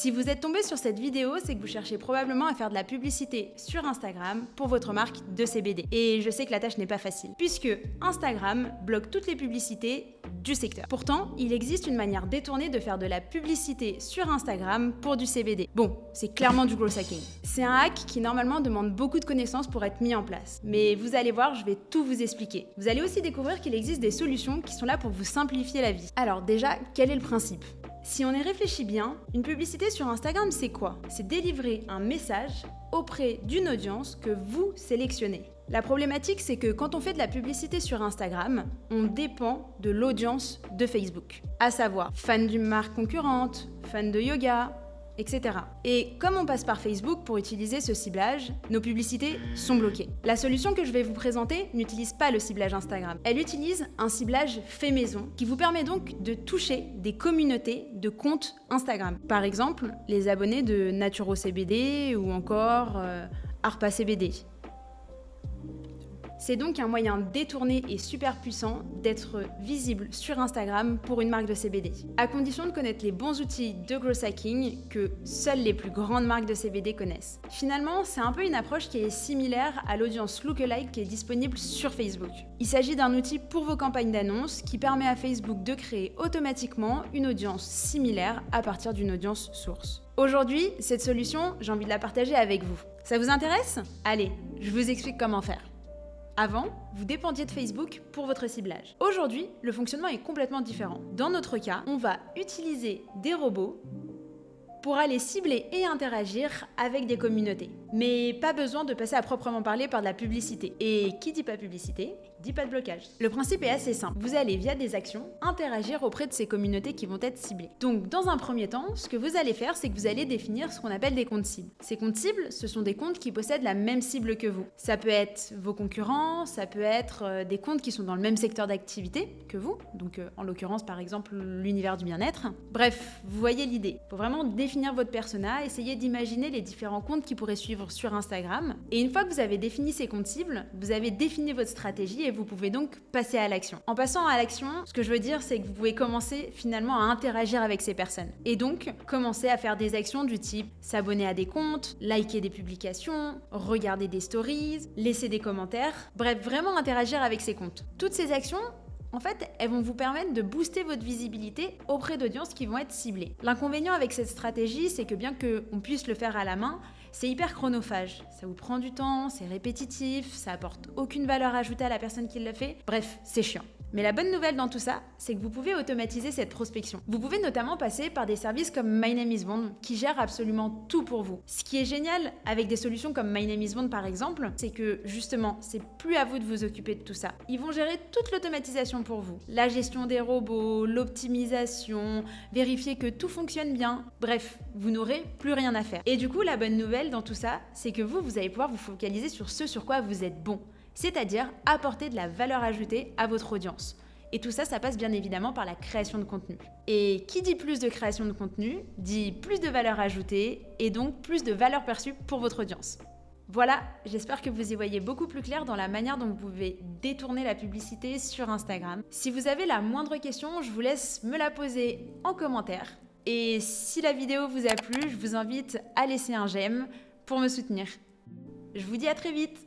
Si vous êtes tombé sur cette vidéo, c'est que vous cherchez probablement à faire de la publicité sur Instagram pour votre marque de CBD. Et je sais que la tâche n'est pas facile, puisque Instagram bloque toutes les publicités du secteur. Pourtant, il existe une manière détournée de faire de la publicité sur Instagram pour du CBD. Bon, c'est clairement du growth hacking. C'est un hack qui normalement demande beaucoup de connaissances pour être mis en place. Mais vous allez voir, je vais tout vous expliquer. Vous allez aussi découvrir qu'il existe des solutions qui sont là pour vous simplifier la vie. Alors déjà, quel est le principe ? Si on y réfléchit bien, une publicité sur Instagram, c'est quoi ? C'est délivrer un message auprès d'une audience que vous sélectionnez. La problématique, c'est que quand on fait de la publicité sur Instagram, on dépend de l'audience de Facebook. À savoir, fans d'une marque concurrente, fans de yoga, etc. Et comme on passe par Facebook pour utiliser ce ciblage, nos publicités sont bloquées. La solution que je vais vous présenter n'utilise pas le ciblage Instagram. Elle utilise un ciblage fait maison qui vous permet donc de toucher des communautés de comptes Instagram. Par exemple, les abonnés de Naturo CBD ou encore Arpa CBD. C'est donc un moyen détourné et super puissant d'être visible sur Instagram pour une marque de CBD, à condition de connaître les bons outils de growth hacking que seules les plus grandes marques de CBD connaissent. Finalement, c'est un peu une approche qui est similaire à l'audience lookalike qui est disponible sur Facebook. Il s'agit d'un outil pour vos campagnes d'annonces qui permet à Facebook de créer automatiquement une audience similaire à partir d'une audience source. Aujourd'hui, cette solution, j'ai envie de la partager avec vous. Ça vous intéresse ? Allez, je vous explique comment faire. Avant, vous dépendiez de Facebook pour votre ciblage. Aujourd'hui, le fonctionnement est complètement différent. Dans notre cas, on va utiliser des robots pour aller cibler et interagir avec des communautés. Mais pas besoin de passer à proprement parler par de la publicité. Et qui dit pas publicité, dit pas de blocage. Le principe est assez simple. Vous allez, via des actions, interagir auprès de ces communautés qui vont être ciblées. Donc, dans un premier temps, ce que vous allez faire, c'est que vous allez définir ce qu'on appelle des comptes cibles. Ces comptes cibles, ce sont des comptes qui possèdent la même cible que vous. Ça peut être vos concurrents, ça peut être des comptes qui sont dans le même secteur d'activité que vous. Donc, en l'occurrence, par exemple, l'univers du bien-être. Bref, vous voyez l'idée. Il faut vraiment définir votre persona, essayer d'imaginer les différents comptes qui pourraient suivre sur Instagram. Et une fois que vous avez défini ces comptes cibles, vous avez défini votre stratégie et vous pouvez donc passer à l'action. En passant à l'action, ce que je veux dire, c'est que vous pouvez commencer finalement à interagir avec ces personnes. Et donc, commencer à faire des actions du type s'abonner à des comptes, liker des publications, regarder des stories, laisser des commentaires. Bref, vraiment interagir avec ces comptes. Toutes ces actions, en fait, elles vont vous permettre de booster votre visibilité auprès d'audiences qui vont être ciblées. L'inconvénient avec cette stratégie, c'est que bien qu'on puisse le faire à la main, c'est hyper chronophage. Ça vous prend du temps, c'est répétitif, ça apporte aucune valeur ajoutée à la personne qui le fait. Bref, c'est chiant. Mais la bonne nouvelle dans tout ça, c'est que vous pouvez automatiser cette prospection. Vous pouvez notamment passer par des services comme My Name is Bond qui gèrent absolument tout pour vous. Ce qui est génial avec des solutions comme My Name is Bond par exemple, c'est que justement, c'est plus à vous de vous occuper de tout ça. Ils vont gérer toute l'automatisation pour vous. La gestion des robots, l'optimisation, vérifier que tout fonctionne bien. Bref, vous n'aurez plus rien à faire. Et du coup, la bonne nouvelle dans tout ça, c'est que vous allez pouvoir vous focaliser sur ce sur quoi vous êtes bon. C'est-à-dire apporter de la valeur ajoutée à votre audience. Et tout ça, ça passe bien évidemment par la création de contenu. Et qui dit plus de création de contenu, dit plus de valeur ajoutée et donc plus de valeur perçue pour votre audience. Voilà, j'espère que vous y voyez beaucoup plus clair dans la manière dont vous pouvez détourner la publicité sur Instagram. Si vous avez la moindre question, je vous laisse me la poser en commentaire. Et si la vidéo vous a plu, je vous invite à laisser un j'aime pour me soutenir. Je vous dis à très vite!